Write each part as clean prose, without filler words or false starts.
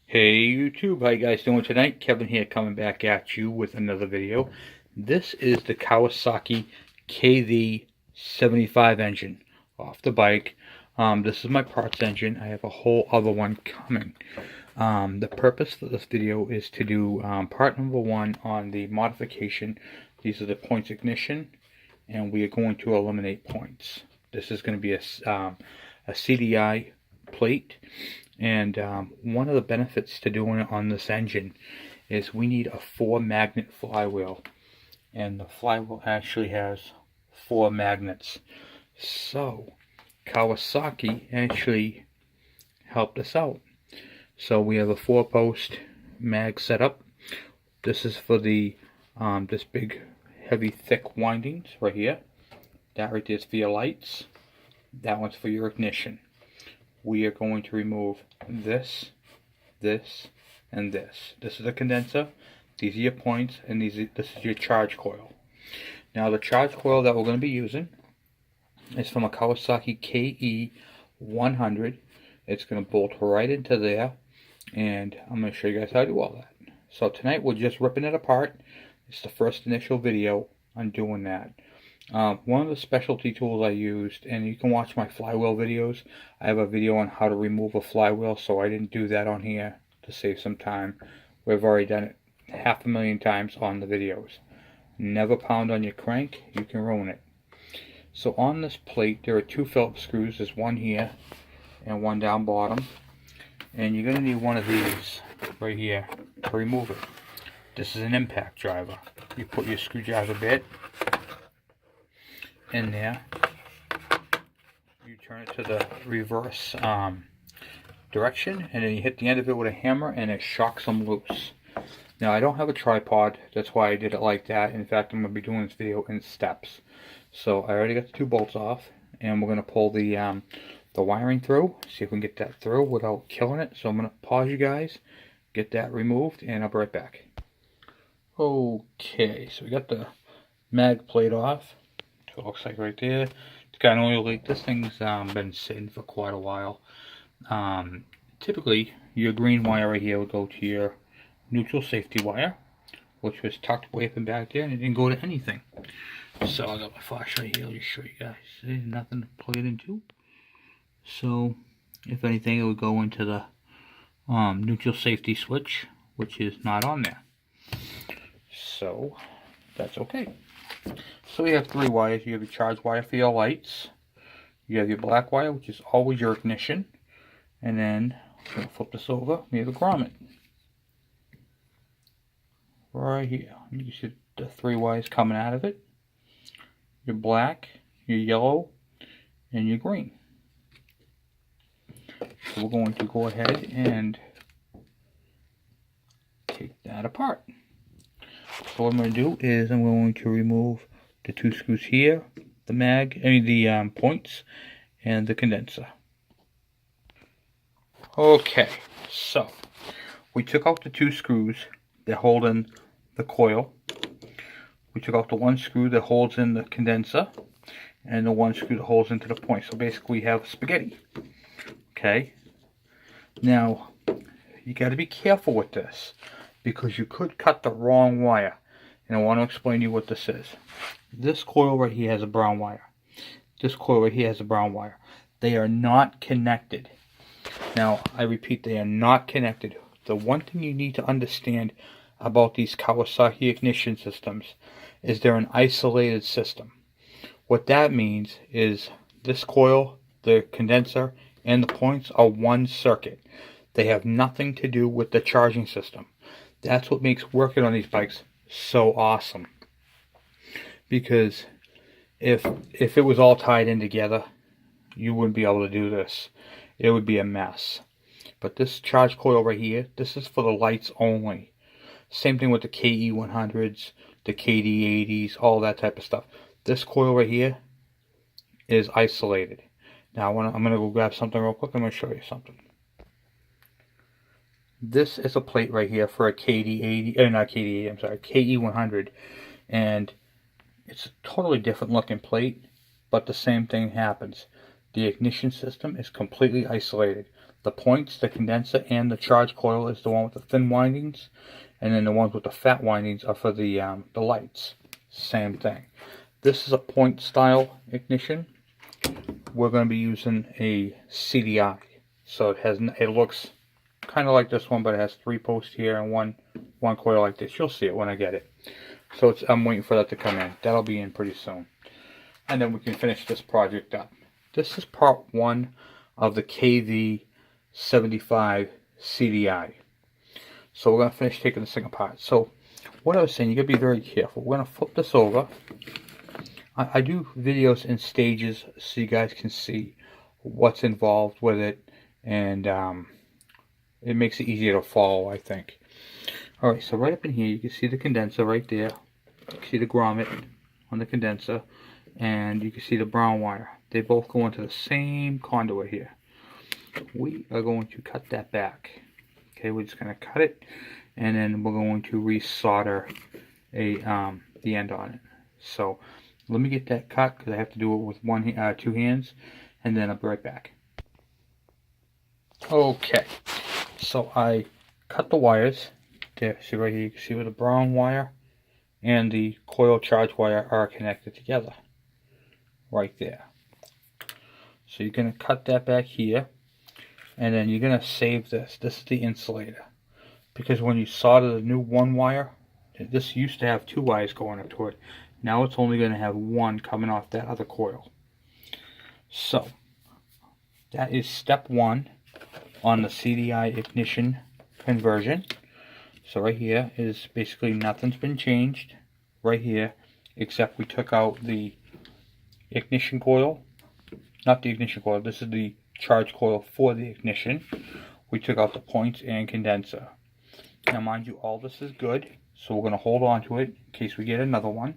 Hey YouTube, how you guys doing tonight? Kevin here coming back at you with another video. This is the Kawasaki KV75 engine off the bike. This is my parts engine. I have a whole other one coming. The purpose for this video is to do part number one on the modification. These are the points ignition, and we are going to eliminate points. This is going to be a CDI plate. And one of the benefits to doing it on this engine is we need a 4-magnet flywheel, and the flywheel actually has 4 magnets. So Kawasaki actually helped us out. So we have a 4-post mag setup. This is for the this big heavy thick windings right here. That right there is for your lights. That one's for your ignition. We are going to remove this, this, and this. This is a condenser. These are your points, and this is your charge coil. Now the charge coil that we're going to be using is from a Kawasaki KE100. It's going to bolt right into there, and I'm going to show you guys how to do all that. So tonight we're just ripping it apart. It's the first initial video on doing that. One of the specialty tools I used, and you can watch my flywheel videos. I have a video on how to remove a flywheel, so I didn't do that on here to save some time. We've already done it 500,000 times on the videos. Never pound on your crank, you can ruin it. So on this plate there are 2 Phillips screws. There's one here and one down bottom, and you're going to need one of these right here to remove it. This is an impact driver. You put your screwdriver bit in there, you turn it to the reverse direction, and then you hit the end of it with a hammer and it shocks them loose. Now I don't have a tripod, that's why I did it like that. In fact, I'm going to be doing this video in steps. So I already got the 2 bolts off, and we're going to pull the wiring through, see if we can get that through without killing it. So I'm going to pause you guys, get that removed, and I'll be right back. Okay, so we got the mag plate off. It looks like right there. It's got an oil leak. This thing's been sitting for quite a while. Typically, your green wire right here would go to your neutral safety wire, which was tucked way up and back there, and it didn't go to anything. So I got my flashlight here. I'll just show you guys. There's nothing to plug it into. So, if anything, it would go into the neutral safety switch, which is not on there. So, that's okay. So we have 3 wires. You have your charge wire for your lights. You have your black wire, which is always your ignition. And then, I'm going to flip this over. We have a grommet. Right here. You can see the 3 wires coming out of it. Your black, your yellow, and your green. So we're going to go ahead and take that apart. So what I'm going to do is I'm going to remove the 2 screws here, the points, and the condenser. Okay, so we took out the 2 screws that hold in the coil. We took out the 1 screw that holds in the condenser, and the 1 screw that holds into the point. So basically we have spaghetti. Okay, now you got to be careful with this, because you could cut the wrong wire. And I want to explain to you what this is. This coil right here has a brown wire. This coil right here has a brown wire. They are not connected. Now, I repeat, they are not connected. The one thing you need to understand about these Kawasaki ignition systems is they're an isolated system. What that means is this coil, the condenser, and the points are one circuit. They have nothing to do with the charging system. That's what makes working on these bikes so awesome. Because if it was all tied in together, you wouldn't be able to do this. It would be a mess. But this charge coil right here, this is for the lights only. Same thing with the KE100s, the KD80s, all that type of stuff. This coil right here is isolated. Now I'm going to go grab something real quick. I'm going to show you something. This is a plate right here for a KD80, not KD80, I'm sorry, KE100, and it's a totally different looking plate, but the same thing happens. The ignition system is completely isolated. The points, the condenser, and the charge coil is the one with the thin windings, and then the ones with the fat windings are for the lights. Same thing. This is a point style ignition. We're going to be using a CDI, so it looks kind of like this one, but it has 3 posts here and one coil like this. You'll see it when I get it. So I'm waiting for that to come in. That'll be in pretty soon, and then we can finish this project up. This is part 1 of the KV75 CDI. So we're going to finish taking this thing apart. So what I was saying, you got to be very careful. We're going to flip this over. I do videos in stages so you guys can see what's involved with it, and it makes it easier to follow, I think. Alright, so right up in here you can see the condenser right there. You can see the grommet on the condenser, and you can see the brown wire. They both go into the same conduit here. We are going to cut that back. Okay, we're just going to cut it, and then we're going to resolder the end on it. So let me get that cut, because I have to do it with 2 hands, and then I'll be right back. Okay, so I cut the wires. There, see right here, you can see where the brown wire and the coil charge wire are connected together. Right there. So you're going to cut that back here, and then you're going to save this. This is the insulator. Because when you solder the new 1 wire, this used to have 2 wires going up to it. Now it's only going to have 1 coming off that other coil. So that is step 1 on the CDI ignition conversion. So right here is basically nothing's been changed right here, except we took out the ignition coil. Not the ignition coil, this is the charge coil for the ignition. We took out the points and condenser. Now mind you, all this is good, so we're going to hold on to it in case we get another one.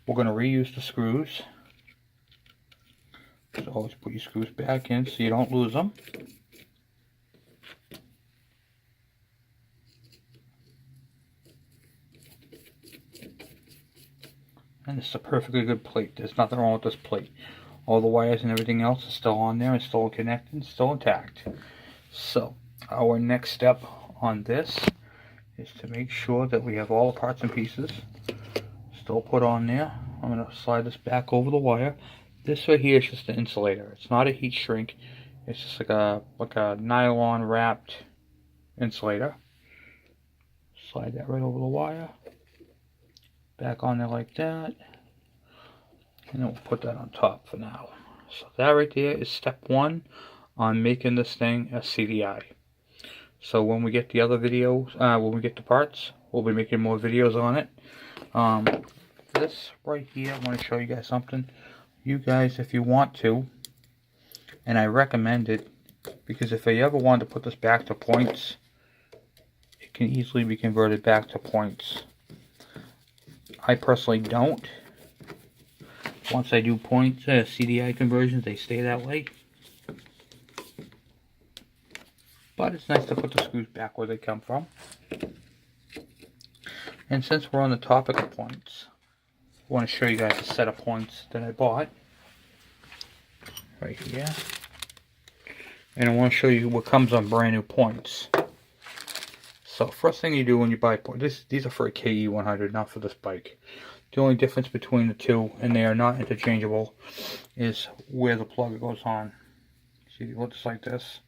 We're going to reuse the screws. So always put your screws back in so you don't lose them. And this is a perfectly good plate. There's nothing wrong with this plate. All the wires and everything else is still on there and still connected and still intact. So our next step on this is to make sure that we have all the parts and pieces still put on there. I'm going to slide this back over the wire. This right here is just an insulator. It's not a heat shrink. It's just like a nylon wrapped insulator. Slide that right over the wire. Back on there like that. And then we'll put that on top for now. So that right there is step 1 on making this thing a CDI. So when we get the other videos, when we get the parts, we'll be making more videos on it. This right here, I want to show you guys something. You guys, if you want to, and I recommend it, because if you ever want to put this back to points, it can easily be converted back to points. I personally don't. Once I do points, CDI conversions, they stay that way. But it's nice to put the screws back where they come from. And since we're on the topic of points, I want to show you guys a set of points that I bought. Right here. And I want to show you what comes on brand new points. So first thing you do when you buy points, these are for a KE100, not for this bike. The only difference between the two, and they are not interchangeable, is where the plug goes on. See, it looks like this.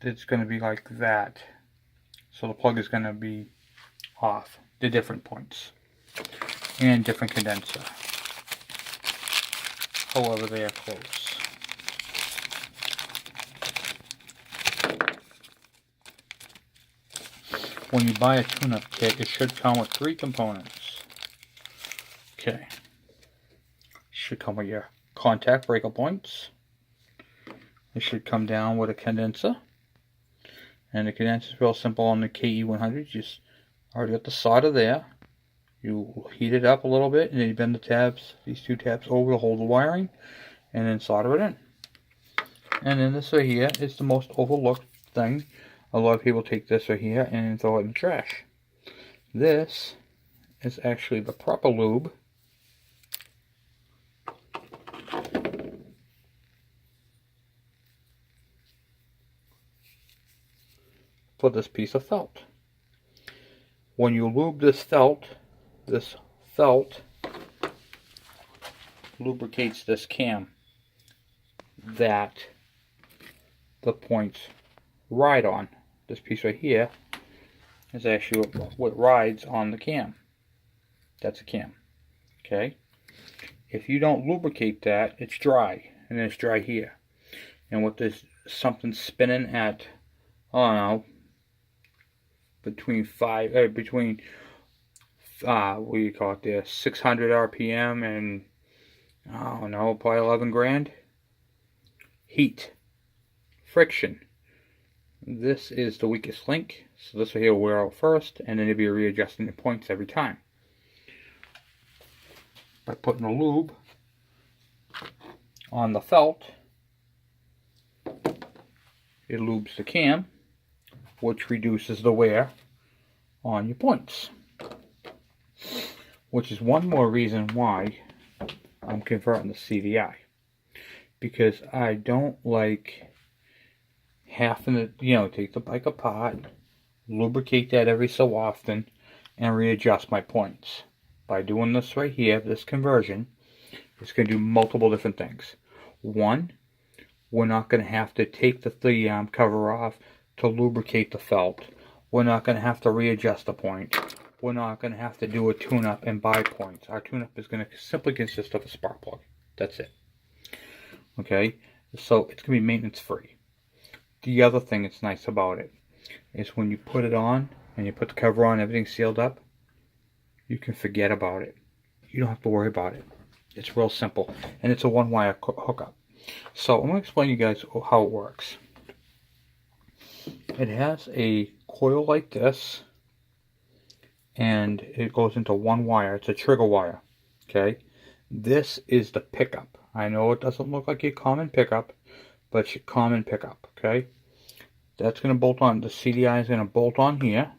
It's going to be like that. So the plug is going to be off. The different points. And different condenser. However, they are close. When you buy a tune-up kit, it should come with 3 components. Okay. Should come with your contact breaker points. It should come down with a condenser. And the condenser is real simple on the KE100. Just already got the solder there. You heat it up a little bit, and then you bend the tabs, these 2 tabs over to hold the wiring, and then solder it in. And then this right here is the most overlooked thing. A lot of people take this right here and throw it in the trash. This is actually the proper lube. for this piece of felt. When you lube this felt lubricates this cam that the points ride on. This piece right here is actually what rides on the cam. That's a cam. Okay? If you don't lubricate that, it's dry. And then it's dry here. And with this something spinning at, I don't know, between what do you call it there, 600 RPM and, I don't know, probably 11 grand. Heat. Friction. This is the weakest link. So this right here will wear out first, and then you'll be readjusting the points every time. By putting the lube on the felt, it lubes the cam, which reduces the wear on your points. Which is one more reason why I'm converting to CDI. Because I don't like having to, take the bike apart, lubricate that every so often, and readjust my points. By doing this right here, this conversion, it's going to do multiple different things. One, we're not going to have to take the cover off to lubricate the felt. We're not going to have to readjust the point. We're not going to have to do a tune-up and buy points. Our tune-up is going to simply consist of a spark plug. That's it. Okay? So it's going to be maintenance free. The other thing that's nice about it is when you put it on and you put the cover on, everything's sealed up, you can forget about it. You don't have to worry about it. It's real simple. And it's a one-wire hookup. So I'm going to explain to you guys how it works. It has a coil like this, and it goes into one wire. It's a trigger wire. Okay? This is the pickup. I know it doesn't look like a common pickup, but it's a common pickup. Okay? That's going to bolt on. The CDI is going to bolt on here.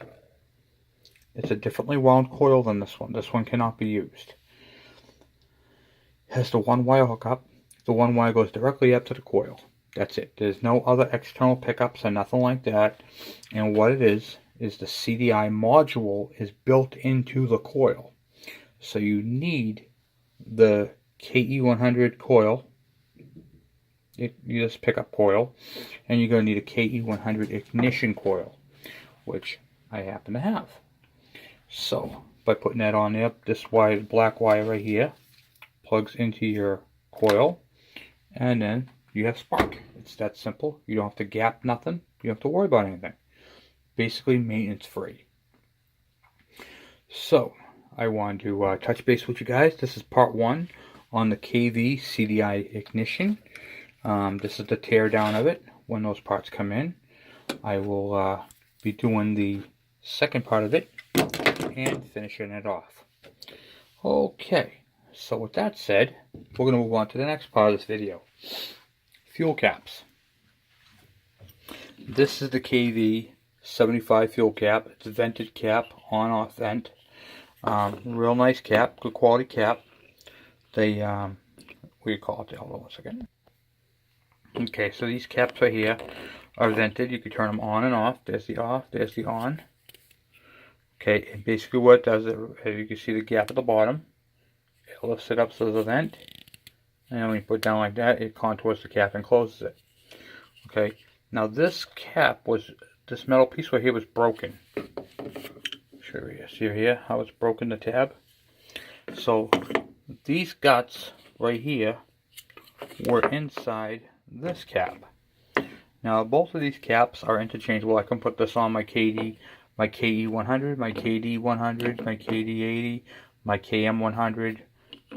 It's a differently wound coil than this one. This one cannot be used. It has the one wire hookup. The one wire goes directly up to the coil. That's it. There's no other external pickups or nothing like that. And what it is the CDI module is built into the coil. So you need the KE100 coil, this pickup coil, and you're going to need a KE100 ignition coil, which I happen to have. So by putting that on there, this wire, black wire right here, plugs into your coil, and then you have spark. It's that simple. You don't have to gap nothing. You don't have to worry about anything. Basically maintenance free. So I wanted to touch base with you guys. This is part 1 on the KV CDI ignition. This is the tear down of it when those parts come in. I will be doing the second part of it and finishing it off. Okay, so with that said, we're going to move on to the next part of this video. Fuel caps. This is the KV75 fuel cap. It's a vented cap, on-off vent. Real nice cap, good quality cap. They, what do you call it? Hold on one second. Okay, so these caps right here are vented. You can turn them on and off. There's the off, there's the on. Okay, and basically what it does, as you can see the gap at the bottom, it lifts it up so there's a vent. And when you put it down like that, it contours the cap and closes it. Okay, now this cap was, this metal piece right here was broken. Show you, see here how it's broken, the tab? So these guts right here were inside this cap. Now both of these caps are interchangeable. I can put this on my KD, my KE100, my KD100, my KD80, my KM100,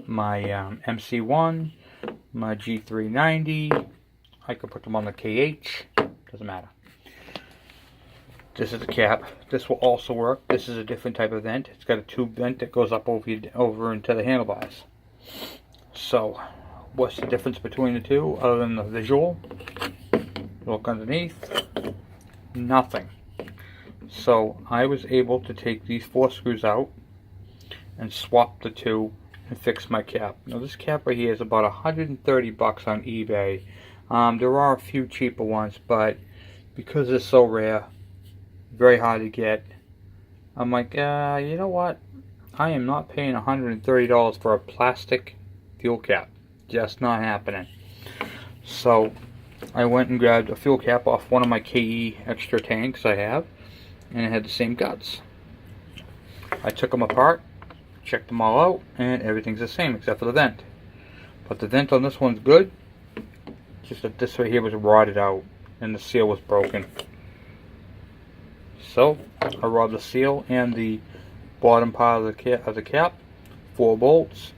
my MC1, my G390. I could put them on the KH, doesn't matter. This is the cap. This will also work. This is a different type of vent. It's got a tube vent that goes up over into the handlebars. So, what's the difference between the two other than the visual? Look underneath. Nothing. So, I was able to take these 4 screws out and swap the two and fix my cap. Now this cap right here is about 130 bucks on eBay. There are a few cheaper ones, but because it's so rare, very hard to get. I'm like, you know what? I am not paying $130 for a plastic fuel cap. Just not happening. So I went and grabbed a fuel cap off one of my KE extra tanks I have, and it had the same guts. I took them apart, checked them all out, and everything's the same except for the vent. But the vent on this one's good, just that this right here was rotted out and the seal was broken. So I robbed the seal and the bottom part of the cap, 4 bolts,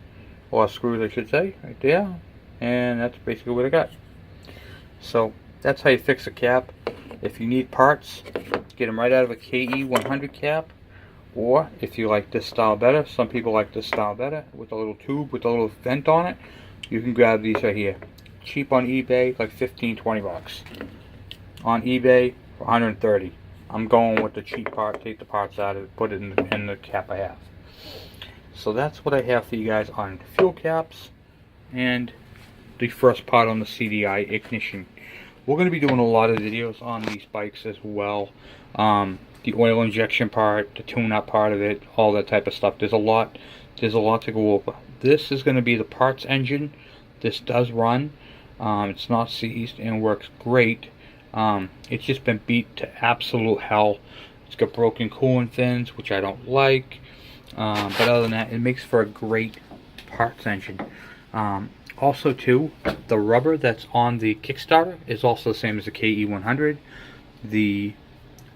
or screws I should say, right there, and that's basically what I got. So that's how you fix a cap. If you need parts, get them right out of a KE100 cap, or if you like this style better, some people like this style better, with a little tube with a little vent on it, you can grab these right here. Cheap on eBay, like 15-20 bucks. On eBay, for 130. I'm going with the cheap part, take the parts out of it, put it in the cap I have. So that's what I have for you guys on fuel caps and the first part on the CDI ignition. We're going to be doing a lot of videos on these bikes as well. The oil injection part, the tune-up part of it, all that type of stuff. There's a lot to go over. This is going to be the parts engine. This does run. It's not seized and works great. It's just been beat to absolute hell. It's got broken coolant fins, which I don't like. But other than that, it makes for a great parts engine. Also too, the rubber that's on the Kickstarter is also the same as the KE100. The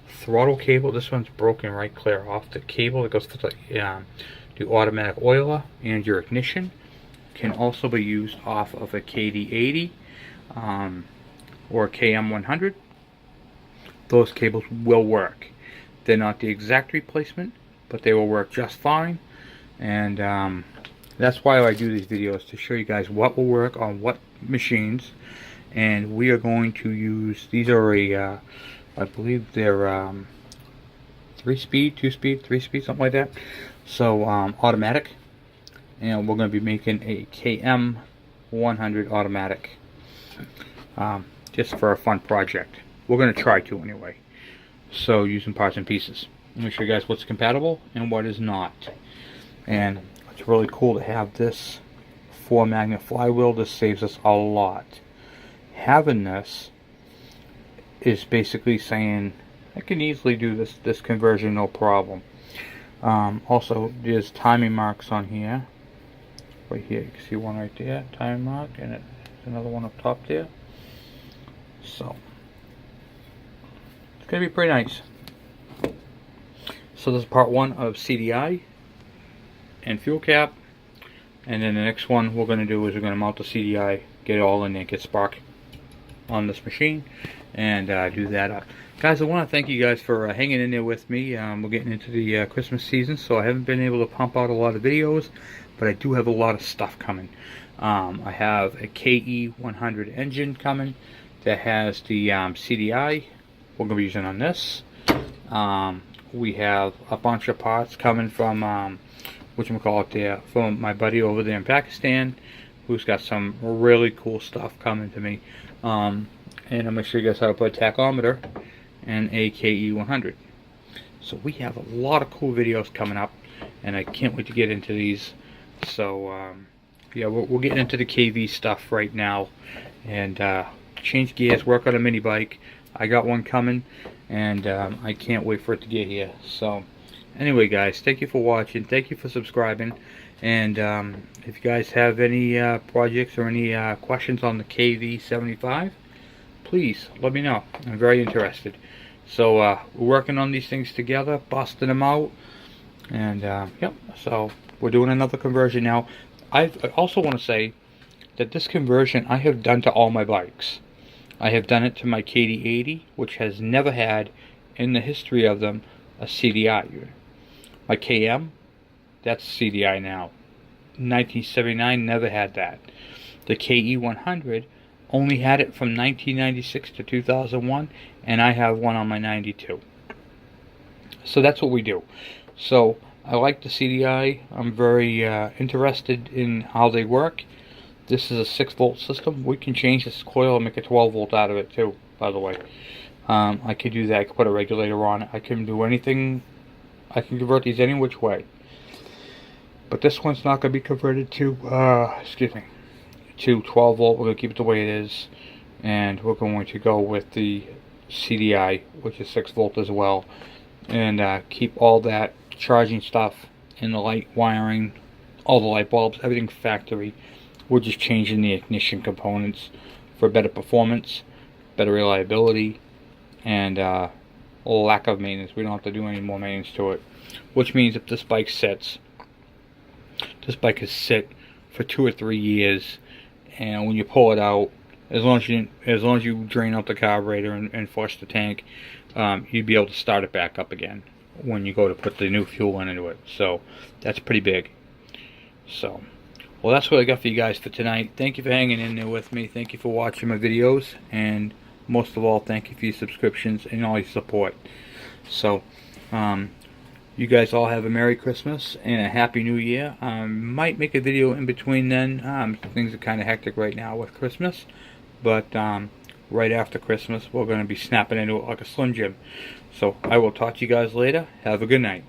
throttle cable, this one's broken right clear off. The cable that goes to the automatic oiler and your ignition can also be used off of a KD80 or a KM100. Those cables will work. They're not the exact replacement, but they will work just fine. And that's why I do these videos, to show you guys what will work on what machines. And we are going to use, these are a I believe they're 3-speed, 2-speed, 3-speed, something like that. So automatic, and we're going to be making a KM100 automatic, just for a fun project. We're going to try to anyway. So using parts and pieces. Let me show you guys what's compatible and what is not. And it's really cool to have this 4-magnet flywheel. This saves us a lot. Having this is basically saying I can easily do this conversion no problem. Also, there's timing marks on here. Right here, you can see one right there, timing mark, and there's another one up top there. So it's gonna be pretty nice. So this is part 1 of CDI and fuel cap, and then the next one we're going to do is we're going to mount the CDI, get it all in there, get spark on this machine, and do that up. Guys, I want to thank you guys for hanging in there with me. We're getting into the Christmas season, so I haven't been able to pump out a lot of videos, but I do have a lot of stuff coming. I have a KE100 engine coming that has the CDI we're going to be using on this. We have a bunch of parts coming from from my buddy over there in Pakistan, who's got some really cool stuff coming to me. And I'm going to show you guys how to put a tachometer and a KE100. So we have a lot of cool videos coming up, and I can't wait to get into these. So yeah, we're getting into the KV stuff right now, and change gears, work on a mini bike. I got one coming, and I can't wait for it to get here. So anyway, guys, thank you for watching, thank you for subscribing, and if you guys have any projects or any questions on the KV75, please let me know. I'm very interested. So we're working on these things together, busting them out, and yep, so we're doing another conversion now. I also want to say that this conversion I have done to all my bikes. I have done it to my KD80, which has never had, in the history of them, a CDI unit. My KM, that's CDI now. 1979 never had that. The KE100 only had it from 1996 to 2001, and I have one on my 92. So that's what we do. So I like the CDI. I'm very interested in how they work. This is a 6-volt system. We can change this coil and make a 12-volt out of it too, by the way. I could do that. I could put a regulator on it. I can do anything. I can convert these any which way. But this one's not going to be converted to, to 12 volt. We're going to keep it the way it is. And we're going to go with the CDI, which is 6 volt as well. And keep all that charging stuff in the light wiring, all the light bulbs, everything factory. We're just changing the ignition components for better performance, better reliability, and lack of maintenance. We don't have to do any more maintenance to it. Which means if this bike sits, this bike can sit for 2 or 3 years, and when you pull it out, as long as you drain out the carburetor and flush the tank, you'd be able to start it back up again when you go to put the new fuel into it. So that's pretty big. So, well, that's what I got for you guys for tonight. Thank you for hanging in there with me. Thank you for watching my videos, and most of all, thank you for your subscriptions and all your support. So, you guys all have a Merry Christmas and a Happy New Year. Might make a video in between then. Things are kind of hectic right now with Christmas, but right after Christmas, we're going to be snapping into it like a Slim Jim. So, I will talk to you guys later. Have a good night.